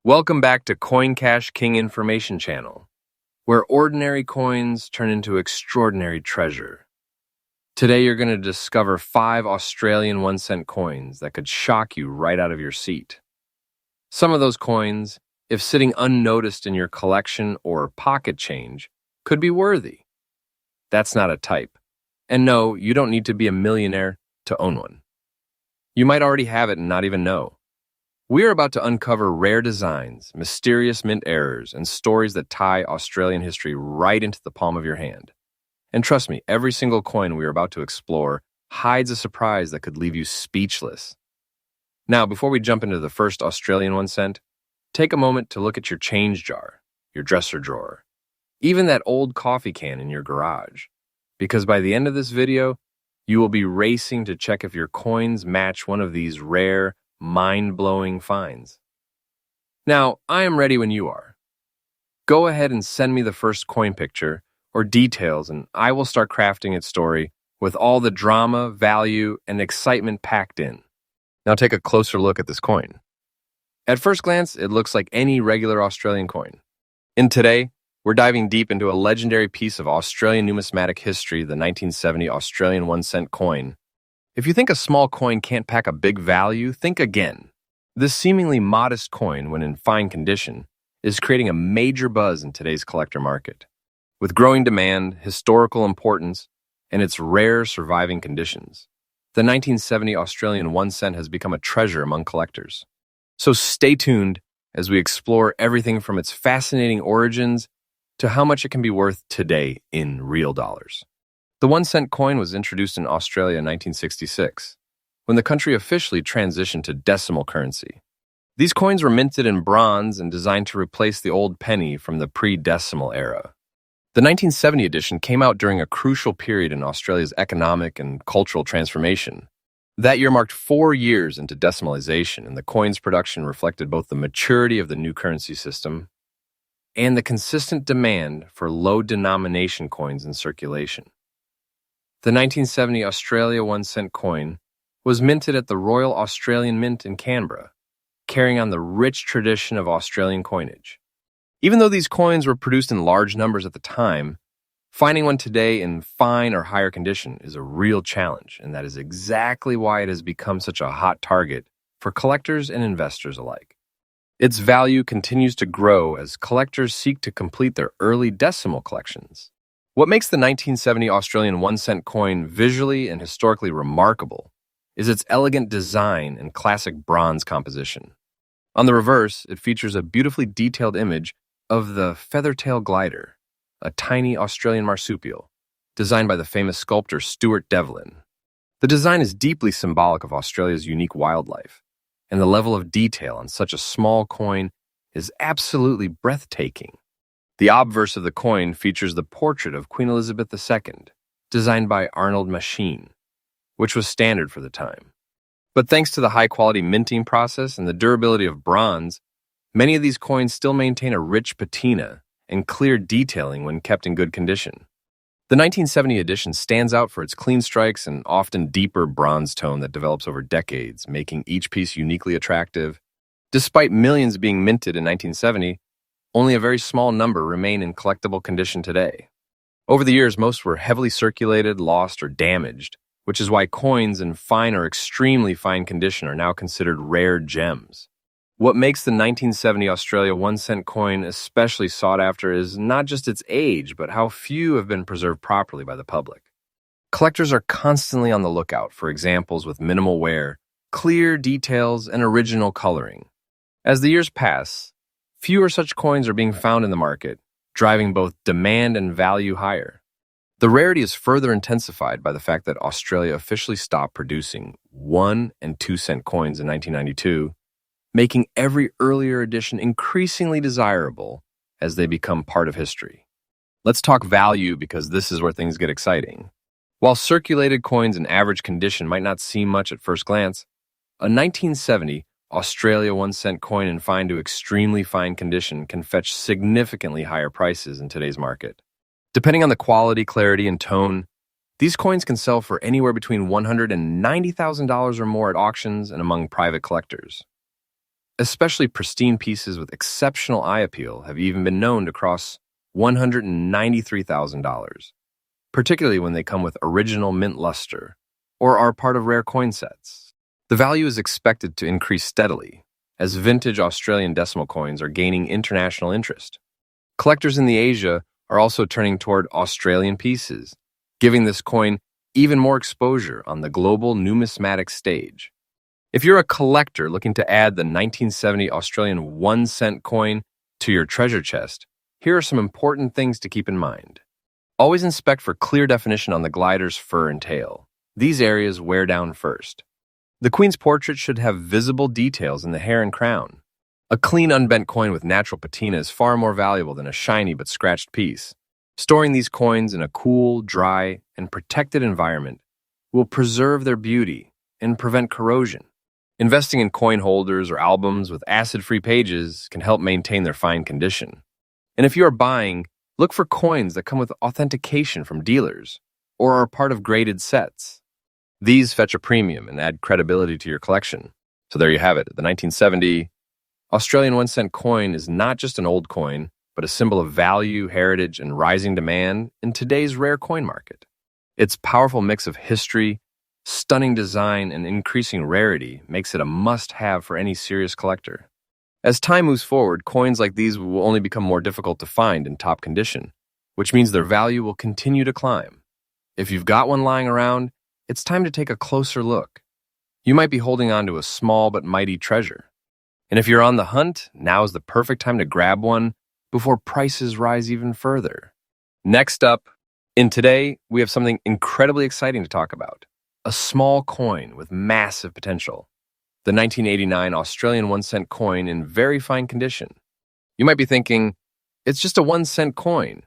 Welcome back to Coin Cash King Information Channel, where ordinary coins turn into extraordinary treasure. Today you're going to discover 5 Australian 1-cent coins that could shock you right out of your seat. Some of those coins, if sitting unnoticed in your collection or pocket change, could be worthy. That's not a type. And no, you don't need to be a millionaire to own one. You might already have it and not even know. We are about to uncover rare designs, mysterious mint errors, and stories that tie Australian history right into the palm of your hand. And trust me, every single coin we are about to explore hides a surprise that could leave you speechless. Now, before we jump into the first Australian 1 cent, take a moment to look at your change jar, your dresser drawer, even that old coffee can in your garage. Because by the end of this video, you will be racing to check if your coins match one of these rare, mind-blowing finds. Now, I am ready when you are. Go ahead and send me the first coin picture or details, and I will start crafting its story with all the drama, value, and excitement packed in. Now take a closer look at this coin. At first glance, it looks like any regular Australian coin. And today, we're diving deep into a legendary piece of Australian numismatic history, the 1970 Australian 1 cent coin. If you think a small coin can't pack a big value, think again. This seemingly modest coin, when in fine condition, is creating a major buzz in today's collector market. With growing demand, historical importance, and its rare surviving conditions, the 1970 Australian 1 cent has become a treasure among collectors. So stay tuned as we explore everything from its fascinating origins to how much it can be worth today in real dollars. The 1 cent coin was introduced in Australia in 1966, when the country officially transitioned to decimal currency. These coins were minted in bronze and designed to replace the old penny from the pre-decimal era. The 1970 edition came out during a crucial period in Australia's economic and cultural transformation. That year marked 4 years into decimalization, and the coin's production reflected both the maturity of the new currency system and the consistent demand for low-denomination coins in circulation. The 1970 Australia 1 cent coin was minted at the Royal Australian Mint in Canberra, carrying on the rich tradition of Australian coinage. Even though these coins were produced in large numbers at the time, finding one today in fine or higher condition is a real challenge, and that is exactly why it has become such a hot target for collectors and investors alike. Its value continues to grow as collectors seek to complete their early decimal collections. What makes the 1970 Australian 1 cent coin visually and historically remarkable is its elegant design and classic bronze composition. On the reverse, it features a beautifully detailed image of the feathertail glider, a tiny Australian marsupial, designed by the famous sculptor Stuart Devlin. The design is deeply symbolic of Australia's unique wildlife, and the level of detail on such a small coin is absolutely breathtaking. The obverse of the coin features the portrait of Queen Elizabeth II, designed by Arnold Machine, which was standard for the time. But thanks to the high-quality minting process and the durability of bronze, many of these coins still maintain a rich patina and clear detailing when kept in good condition. The 1970 edition stands out for its clean strikes and often deeper bronze tone that develops over decades, making each piece uniquely attractive. Despite millions being minted in 1970, only a very small number remain in collectible condition today. Over the years, most were heavily circulated, lost, or damaged, which is why coins in fine or extremely fine condition are now considered rare gems. What makes the 1970 Australia 1 cent coin especially sought after is not just its age, but how few have been preserved properly by the public. Collectors are constantly on the lookout for examples with minimal wear, clear details, and original coloring. As the years pass, fewer such coins are being found in the market, driving both demand and value higher. The rarity is further intensified by the fact that Australia officially stopped producing 1 and 2 cent coins in 1992, making every earlier edition increasingly desirable as they become part of history. Let's talk value because this is where things get exciting. While circulated coins in average condition might not seem much at first glance, a 1970 Australia 1 cent coin in fine to extremely fine condition can fetch significantly higher prices in today's market. Depending on the quality, clarity, and tone, these coins can sell for anywhere between $190,000 or more at auctions and among private collectors. Especially pristine pieces with exceptional eye appeal have even been known to cross $193,000, particularly when they come with original mint luster or are part of rare coin sets. The value is expected to increase steadily as vintage Australian decimal coins are gaining international interest. Collectors in the Asia are also turning toward Australian pieces, giving this coin even more exposure on the global numismatic stage. If you're a collector looking to add the 1970 Australian 1-cent coin to your treasure chest, here are some important things to keep in mind. Always inspect for clear definition on the glider's fur and tail. These areas wear down first. The Queen's portrait should have visible details in the hair and crown. A clean, unbent coin with natural patina is far more valuable than a shiny but scratched piece. Storing these coins in a cool, dry, and protected environment will preserve their beauty and prevent corrosion. Investing in coin holders or albums with acid-free pages can help maintain their fine condition. And if you are buying, look for coins that come with authentication from dealers or are part of graded sets. These fetch a premium and add credibility to your collection. So there you have it. The 1970 Australian 1-cent coin is not just an old coin, but a symbol of value, heritage, and rising demand in today's rare coin market. Its powerful mix of history, stunning design, and increasing rarity makes it a must-have for any serious collector. As time moves forward, coins like these will only become more difficult to find in top condition, which means their value will continue to climb. If you've got one lying around, it's time to take a closer look. You might be holding on to a small but mighty treasure. And if you're on the hunt, now is the perfect time to grab one before prices rise even further. Next up, today, we have something incredibly exciting to talk about. A small coin with massive potential. The 1989 Australian 1-cent coin in very fine condition. You might be thinking, it's just a 1-cent coin.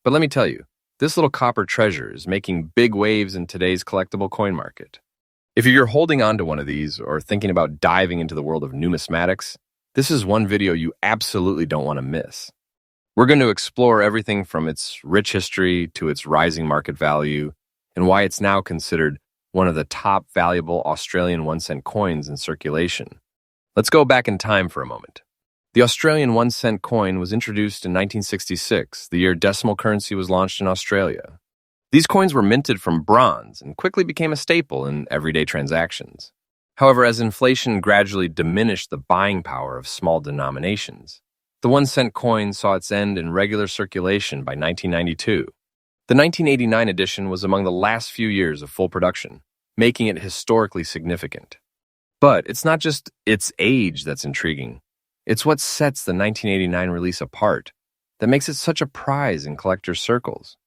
But let me tell you, this little copper treasure is making big waves in today's collectible coin market. If you're holding on to one of these or thinking about diving into the world of numismatics, this is one video you absolutely don't want to miss. We're going to explore everything from its rich history to its rising market value and why it's now considered one of the top valuable Australian 1-cent coins in circulation. Let's go back in time for a moment. The Australian 1-cent coin was introduced in 1966, the year decimal currency was launched in Australia. These coins were minted from bronze and quickly became a staple in everyday transactions. However, as inflation gradually diminished the buying power of small denominations, the 1-cent coin saw its end in regular circulation by 1992. The 1989 edition was among the last few years of full production, making it historically significant. But it's not just its age that's intriguing. It's what sets the 1989 release apart that makes it such a prize in collectors' circles.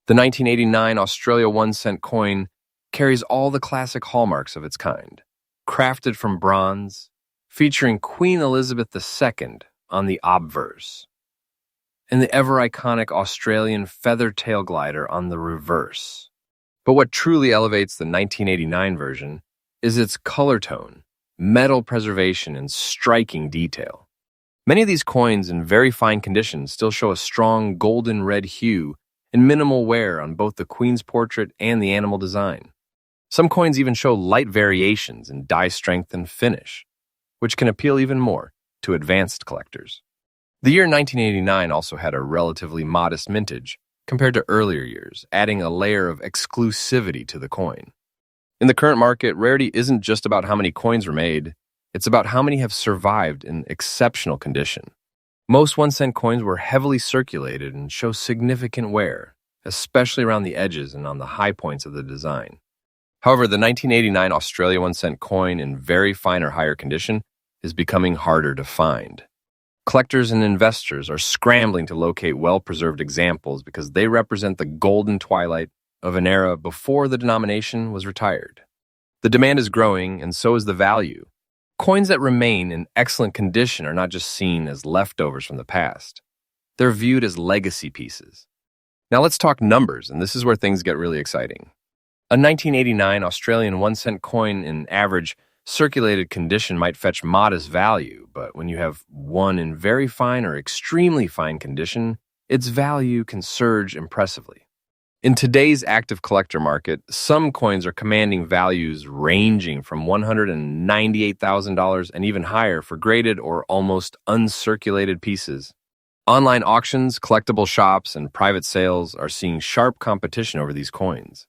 The 1989 Australia 1-cent coin carries all the classic hallmarks of its kind. Crafted from bronze, featuring Queen Elizabeth II on the obverse, and the ever-iconic Australian feather tail glider on the reverse. But what truly elevates the 1989 version is its color tone, metal preservation, and striking detail. Many of these coins in very fine condition still show a strong golden red hue and minimal wear on both the Queen's portrait and the animal design. Some coins even show light variations in die strength and finish, which can appeal even more to advanced collectors. The year 1989 also had a relatively modest mintage compared to earlier years, adding a layer of exclusivity to the coin. In the current market, rarity isn't just about how many coins were made, it's about how many have survived in exceptional condition. Most 1-cent coins were heavily circulated and show significant wear, especially around the edges and on the high points of the design. However, the 1989 Australia 1-cent coin in very fine or higher condition is becoming harder to find. Collectors and investors are scrambling to locate well-preserved examples because they represent the golden twilight of an era before the denomination was retired. The demand is growing, and so is the value. Coins that remain in excellent condition are not just seen as leftovers from the past. They're viewed as legacy pieces. Now let's talk numbers, and this is where things get really exciting. A 1989 Australian 1-cent coin in average circulated condition might fetch modest value, but when you have one in very fine or extremely fine condition, its value can surge impressively. In today's active collector market, some coins are commanding values ranging from $198,000 and even higher for graded or almost uncirculated pieces. Online auctions, collectible shops, and private sales are seeing sharp competition over these coins.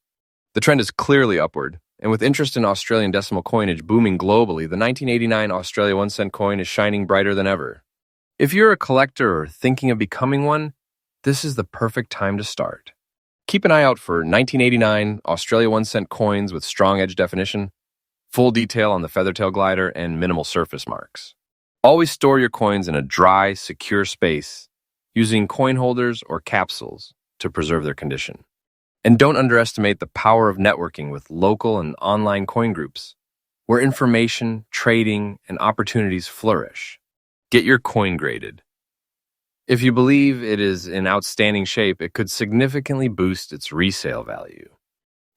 The trend is clearly upward, and with interest in Australian decimal coinage booming globally, the 1989 Australia 1 cent coin is shining brighter than ever. If you're a collector or thinking of becoming one, this is the perfect time to start. Keep an eye out for 1989 Australia 1 cent coins with strong edge definition, full detail on the feathertail glider, and minimal surface marks. Always store your coins in a dry, secure space using coin holders or capsules to preserve their condition. And don't underestimate the power of networking with local and online coin groups, where information, trading, and opportunities flourish. Get your coin graded. If you believe it is in outstanding shape, it could significantly boost its resale value.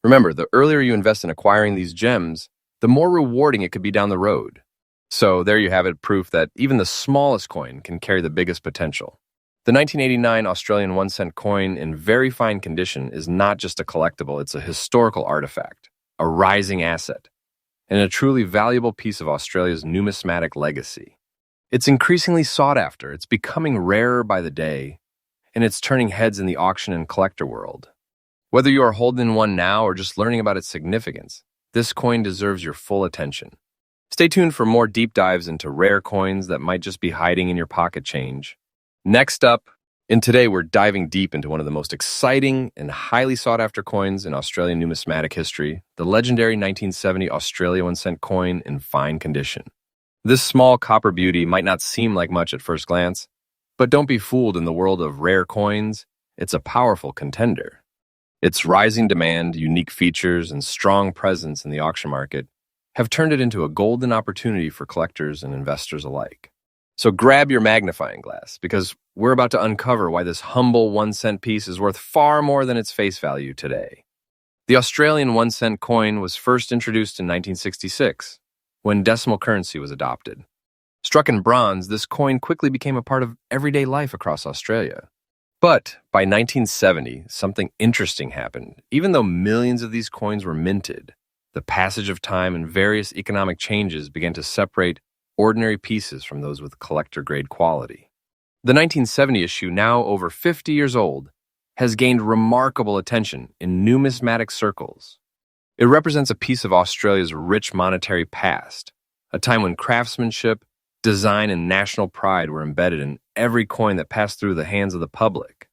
Remember, the earlier you invest in acquiring these gems, the more rewarding it could be down the road. So there you have it, proof that even the smallest coin can carry the biggest potential. The 1989 Australian 1 cent coin in very fine condition is not just a collectible, it's a historical artifact, a rising asset, and a truly valuable piece of Australia's numismatic legacy. It's increasingly sought after, it's becoming rarer by the day, and it's turning heads in the auction and collector world. Whether you are holding one now or just learning about its significance, this coin deserves your full attention. Stay tuned for more deep dives into rare coins that might just be hiding in your pocket change. Next up, and today we're diving deep into one of the most exciting and highly sought-after coins in Australian numismatic history, the legendary 1970 Australia 1 cent coin in fine condition. This small copper beauty might not seem like much at first glance, but don't be fooled. In the world of rare coins, it's a powerful contender. Its rising demand, unique features, and strong presence in the auction market have turned it into a golden opportunity for collectors and investors alike. So grab your magnifying glass, because we're about to uncover why this humble 1 cent piece is worth far more than its face value today. The Australian 1 cent coin was first introduced in 1966, when decimal currency was adopted. Struck in bronze, this coin quickly became a part of everyday life across Australia. But by 1970, something interesting happened. Even though millions of these coins were minted, the passage of time and various economic changes began to separate ordinary pieces from those with collector-grade quality. The 1970 issue, now over 50 years old, has gained remarkable attention in numismatic circles. It represents a piece of Australia's rich monetary past, a time when craftsmanship, design, and national pride were embedded in every coin that passed through the hands of the public.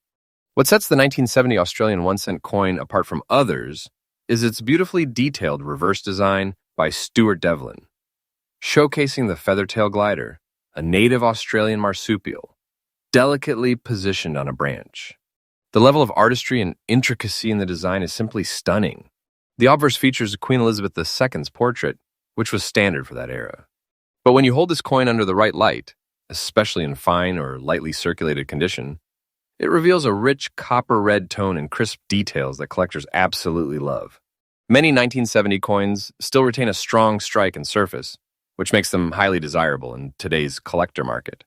What sets the 1970 Australian 1 cent coin apart from others is its beautifully detailed reverse design by Stuart Devlin, showcasing the feathertail glider, a native Australian marsupial, delicately positioned on a branch. The level of artistry and intricacy in the design is simply stunning. The obverse features Queen Elizabeth II's portrait, which was standard for that era. But when you hold this coin under the right light, especially in fine or lightly circulated condition, it reveals a rich copper-red tone and crisp details that collectors absolutely love. Many 1970 coins still retain a strong strike and surface, which makes them highly desirable in today's collector market.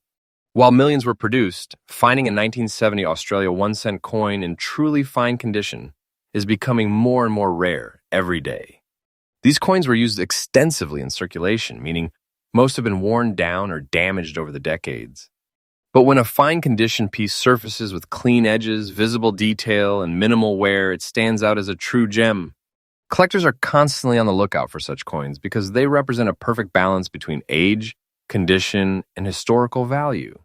While millions were produced, finding a 1970 Australia 1 cent coin in truly fine condition is becoming more and more rare every day. These coins were used extensively in circulation, meaning most have been worn down or damaged over the decades. But when a fine condition piece surfaces with clean edges, visible detail, and minimal wear, it stands out as a true gem. Collectors are constantly on the lookout for such coins because they represent a perfect balance between age, condition, and historical value.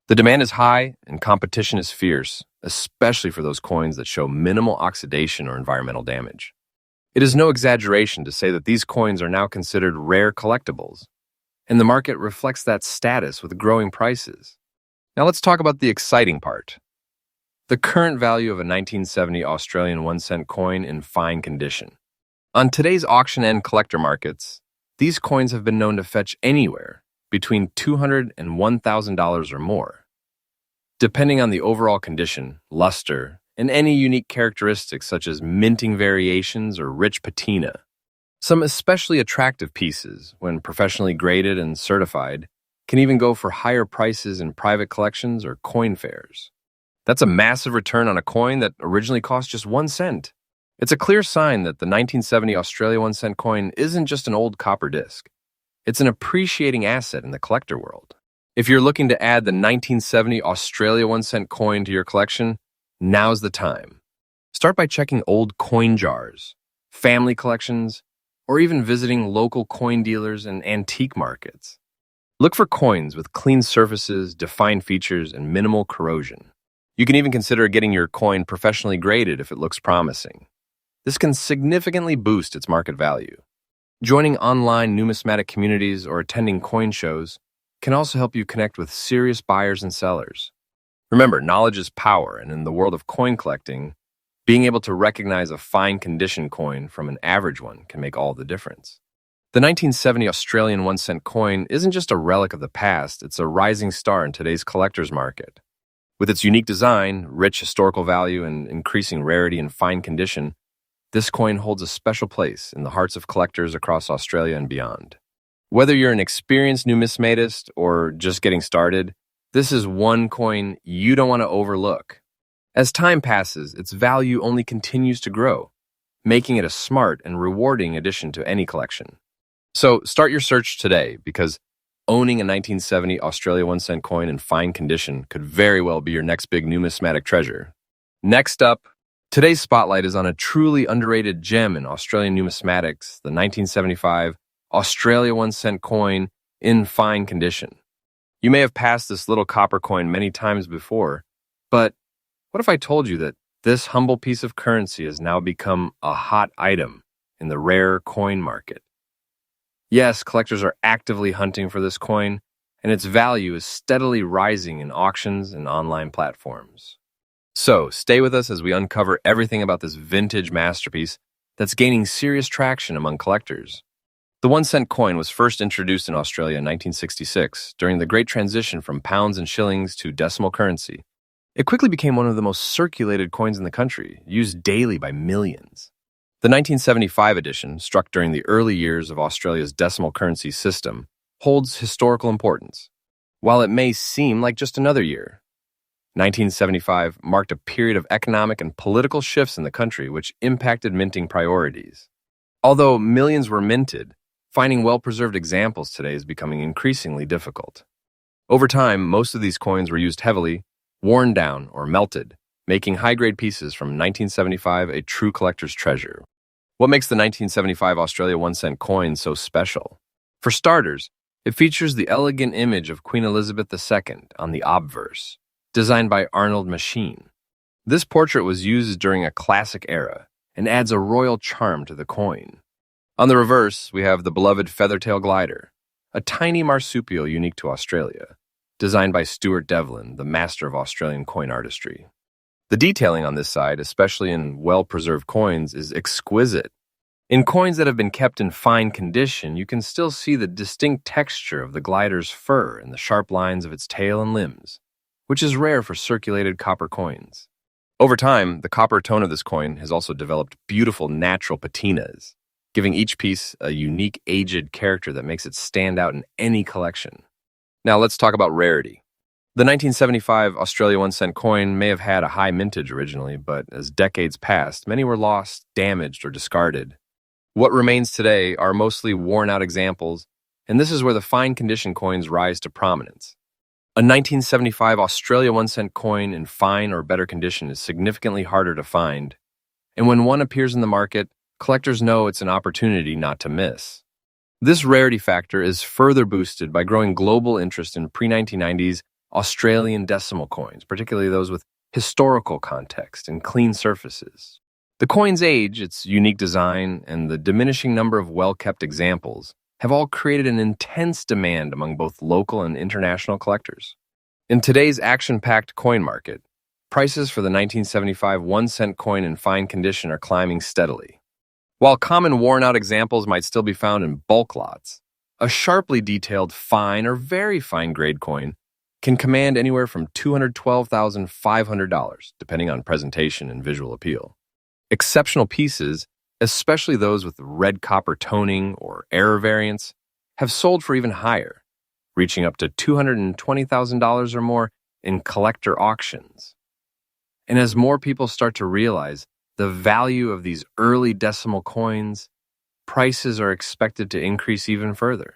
The demand is high and competition is fierce, especially for those coins that show minimal oxidation or environmental damage. It is no exaggeration to say that these coins are now considered rare collectibles, and the market reflects that status with growing prices. Now let's talk about the exciting part. The current value of a 1970 Australian 1 cent coin in fine condition. On today's auction and collector markets, these coins have been known to fetch anywhere between $200 and $1,000 or more, depending on the overall condition, luster, and any unique characteristics such as minting variations or rich patina. Some especially attractive pieces, when professionally graded and certified, can even go for higher prices in private collections or coin fairs. That's a massive return on a coin that originally cost just 1 cent. It's a clear sign that the 1970 Australia 1 cent coin isn't just an old copper disc. It's an appreciating asset in the collector world. If you're looking to add the 1970 Australia 1 cent coin to your collection, now's the time. Start by checking old coin jars, family collections, or even visiting local coin dealers and antique markets. Look for coins with clean surfaces, defined features, and minimal corrosion. You can even consider getting your coin professionally graded if it looks promising. This can significantly boost its market value. Joining online numismatic communities or attending coin shows can also help you connect with serious buyers and sellers. Remember, knowledge is power, and in the world of coin collecting, being able to recognize a fine condition coin from an average one can make all the difference. The 1970 Australian 1 cent coin isn't just a relic of the past, it's a rising star in today's collector's market. With its unique design, rich historical value, and increasing rarity and fine condition, this coin holds a special place in the hearts of collectors across Australia and beyond. Whether you're an experienced numismatist or just getting started, this is one coin you don't want to overlook. As time passes, its value only continues to grow, making it a smart and rewarding addition to any collection. So start your search today, because owning a 1970 Australia 1 cent coin in fine condition could very well be your next big numismatic treasure. Next up, today's spotlight is on a truly underrated gem in Australian numismatics, the 1975 Australia 1 cent coin in fine condition. You may have passed this little copper coin many times before, but what if I told you that this humble piece of currency has now become a hot item in the rare coin market? Yes, collectors are actively hunting for this coin, and its value is steadily rising in auctions and online platforms. So, stay with us as we uncover everything about this vintage masterpiece that's gaining serious traction among collectors. The 1 cent coin was first introduced in Australia in 1966 during the Great Transition from pounds and shillings to decimal currency. It quickly became one of the most circulated coins in the country, used daily by millions. The 1975 edition, struck during the early years of Australia's decimal currency system, holds historical importance. While it may seem like just another year, 1975 marked a period of economic and political shifts in the country which impacted minting priorities. Although millions were minted, finding well-preserved examples today is becoming increasingly difficult. Over time, most of these coins were used heavily, worn down, or melted, making high-grade pieces from 1975 a true collector's treasure. What makes the 1975 Australia 1 cent coin so special? For starters, it features the elegant image of Queen Elizabeth II on the obverse, designed by Arnold Machine. This portrait was used during a classic era and adds a royal charm to the coin. On the reverse, we have the beloved feathertail glider, a tiny marsupial unique to Australia, designed by Stuart Devlin, the master of Australian coin artistry. The detailing on this side, especially in well-preserved coins, is exquisite. In coins that have been kept in fine condition, you can still see the distinct texture of the glider's fur and the sharp lines of its tail and limbs, which is rare for circulated copper coins. Over time, the copper tone of this coin has also developed beautiful natural patinas, giving each piece a unique aged character that makes it stand out in any collection. Now let's talk about rarity. The 1975 Australia 1 cent coin may have had a high mintage originally, but as decades passed, many were lost, damaged, or discarded. What remains today are mostly worn-out examples, and this is where the fine condition coins rise to prominence. A 1975 Australia 1 cent coin in fine or better condition is significantly harder to find, and when one appears in the market, collectors know it's an opportunity not to miss. This rarity factor is further boosted by growing global interest in pre-1990s Australian decimal coins, particularly those with historical context and clean surfaces. The coin's age, its unique design, and the diminishing number of well-kept examples have all created an intense demand among both local and international collectors. In today's action-packed coin market, prices for the 1975 1 cent coin in fine condition are climbing steadily. While common worn-out examples might still be found in bulk lots, a sharply detailed fine or very fine grade coin can command anywhere from $212,500, depending on presentation and visual appeal. Exceptional pieces, especially those with red copper toning or error variants, have sold for even higher, reaching up to $220,000 or more in collector auctions. And as more people start to realize the value of these early decimal coins, prices are expected to increase even further.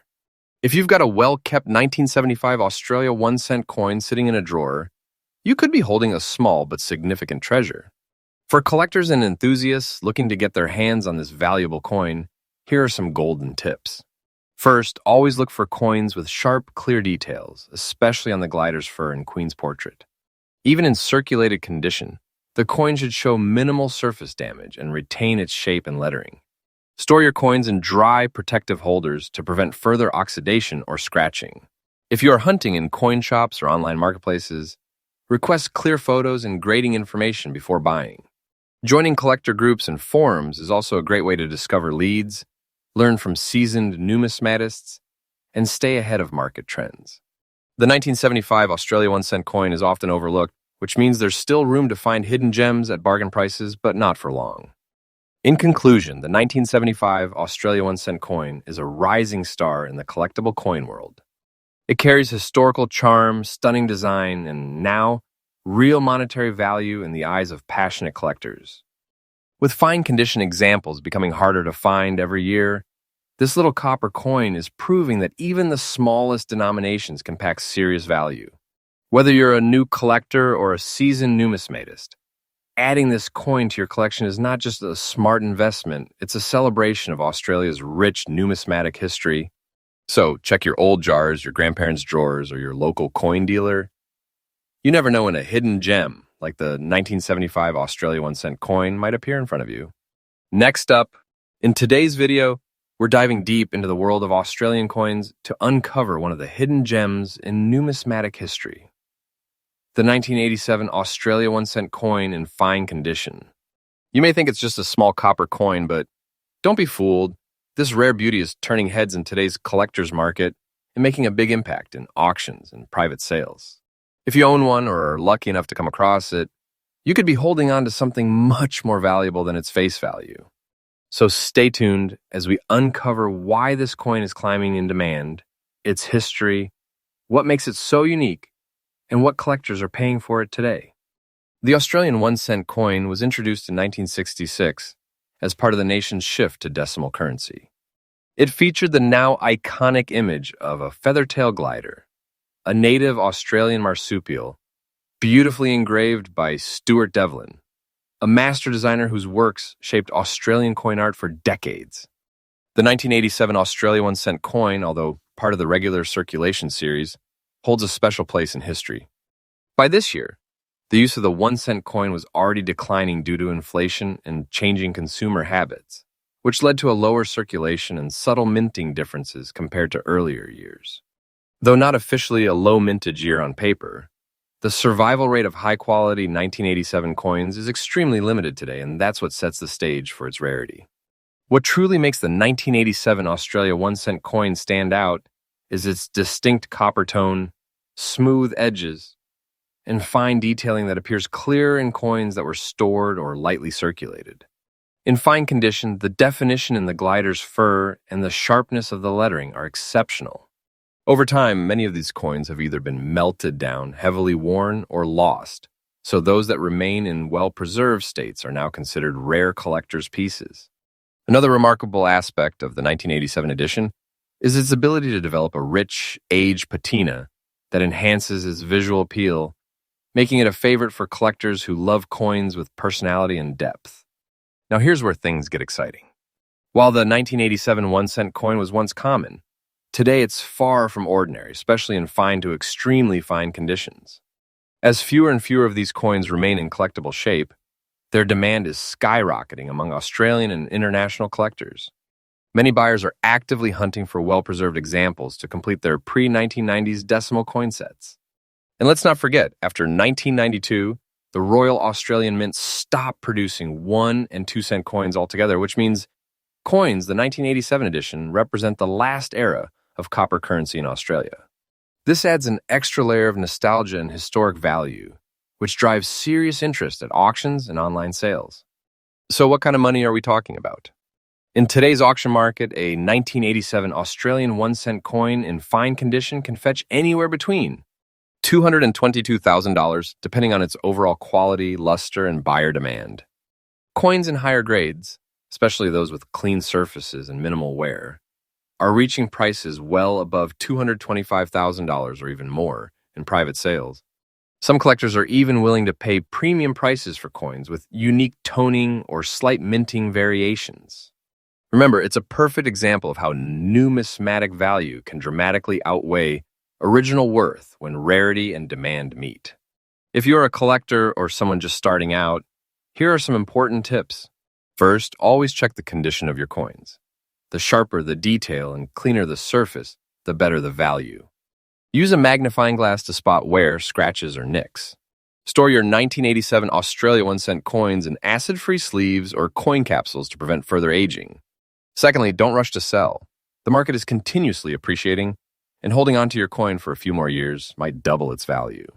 If you've got a well-kept 1975 Australia 1-cent coin sitting in a drawer, you could be holding a small but significant treasure. For collectors and enthusiasts looking to get their hands on this valuable coin, here are some golden tips. First, always look for coins with sharp, clear details, especially on the glider's fur and queen's portrait. Even in circulated condition, the coin should show minimal surface damage and retain its shape and lettering. Store your coins in dry, protective holders to prevent further oxidation or scratching. If you are hunting in coin shops or online marketplaces, request clear photos and grading information before buying. Joining collector groups and forums is also a great way to discover leads, learn from seasoned numismatists, and stay ahead of market trends. The 1975 Australia 1-cent coin is often overlooked, which means there's still room to find hidden gems at bargain prices, but not for long. In conclusion, the 1975 Australia 1-cent coin is a rising star in the collectible coin world. It carries historical charm, stunning design, and now, real monetary value in the eyes of passionate collectors. With fine condition examples becoming harder to find every year, this little copper coin is proving that even the smallest denominations can pack serious value. Whether you're a new collector or a seasoned numismatist, adding this coin to your collection is not just a smart investment, it's a celebration of Australia's rich numismatic history. So check your old jars, your grandparents' drawers, or your local coin dealer. You never know when a hidden gem, like the 1975 Australia 1-cent coin, might appear in front of you. Next up, in today's video, we're diving deep into the world of Australian coins to uncover one of the hidden gems in numismatic history. The 1987 Australia 1-cent coin in fine condition. You may think it's just a small copper coin, but don't be fooled. This rare beauty is turning heads in today's collector's market and making a big impact in auctions and private sales. If you own one or are lucky enough to come across it, you could be holding on to something much more valuable than its face value. So stay tuned as we uncover why this coin is climbing in demand, its history, what makes it so unique, and what collectors are paying for it today. The Australian 1-cent coin was introduced in 1966 as part of the nation's shift to decimal currency. It featured the now iconic image of a feathertail glider, a native Australian marsupial, beautifully engraved by Stuart Devlin, a master designer whose works shaped Australian coin art for decades. The 1987 Australia 1-cent coin, although part of the regular circulation series, holds a special place in history. By this year, the use of the 1-cent coin was already declining due to inflation and changing consumer habits, which led to a lower circulation and subtle minting differences compared to earlier years. Though not officially a low mintage year on paper, the survival rate of high-quality 1987 coins is extremely limited today, and that's what sets the stage for its rarity. What truly makes the 1987 Australia 1-cent coin stand out is its distinct copper tone, smooth edges, and fine detailing that appears clear in coins that were stored or lightly circulated. In fine condition, the definition in the glider's fur and the sharpness of the lettering are exceptional. Over time, many of these coins have either been melted down, heavily worn, or lost, so those that remain in well-preserved states are now considered rare collector's pieces. Another remarkable aspect of the 1987 edition is its ability to develop a rich, aged patina that enhances its visual appeal, making it a favorite for collectors who love coins with personality and depth. Now here's where things get exciting. While the 1987 1-cent coin was once common, today it's far from ordinary, especially in fine to extremely fine conditions. As fewer and fewer of these coins remain in collectible shape, their demand is skyrocketing among Australian and international collectors. Many buyers are actively hunting for well-preserved examples to complete their pre-1990s decimal coin sets. And let's not forget, after 1992, the Royal Australian Mint stopped producing 1- and 2-cent coins altogether, which means coins, the 1987 edition, represent the last era of copper currency in Australia. This adds an extra layer of nostalgia and historic value, which drives serious interest at auctions and online sales. So what kind of money are we talking about? In today's auction market, a 1987 Australian 1-cent coin in fine condition can fetch anywhere between $222,000, depending on its overall quality, luster, and buyer demand. Coins in higher grades, especially those with clean surfaces and minimal wear, are reaching prices well above $225,000 or even more in private sales. Some collectors are even willing to pay premium prices for coins with unique toning or slight minting variations. Remember, it's a perfect example of how numismatic value can dramatically outweigh original worth when rarity and demand meet. If you're a collector or someone just starting out, here are some important tips. First, always check the condition of your coins. The sharper the detail and cleaner the surface, the better the value. Use a magnifying glass to spot wear, scratches, or nicks. Store your 1987 Australia 1-cent coins in acid-free sleeves or coin capsules to prevent further aging. Secondly, don't rush to sell. The market is continuously appreciating, and holding onto your coin for a few more years might double its value.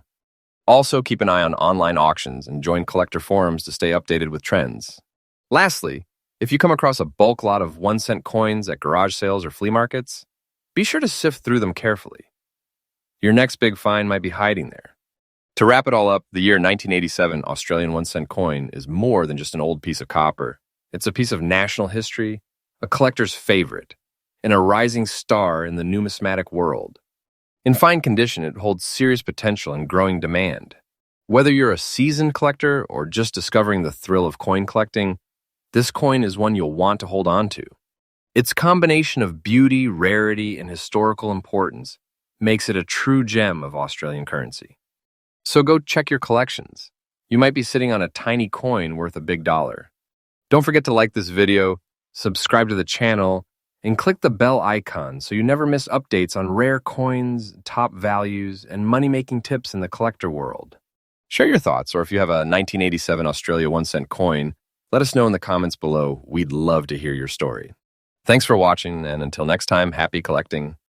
Also, keep an eye on online auctions and join collector forums to stay updated with trends. Lastly, if you come across a bulk lot of 1-cent coins at garage sales or flea markets, be sure to sift through them carefully. Your next big find might be hiding there. To wrap it all up, the year 1987 Australian 1-cent coin is more than just an old piece of copper. It's a piece of national history, a collector's favorite, and a rising star in the numismatic world. In fine condition, it holds serious potential and growing demand. Whether you're a seasoned collector or just discovering the thrill of coin collecting, this coin is one you'll want to hold on to. Its combination of beauty, rarity, and historical importance makes it a true gem of Australian currency. So go check your collections. You might be sitting on a tiny coin worth a big dollar. Don't forget to like this video, subscribe to the channel, and click the bell icon so you never miss updates on rare coins, top values, and money-making tips in the collector world. Share your thoughts, or if you have a 1987 Australia 1-cent coin, let us know in the comments below. We'd love to hear your story. Thanks for watching, and until next time, happy collecting.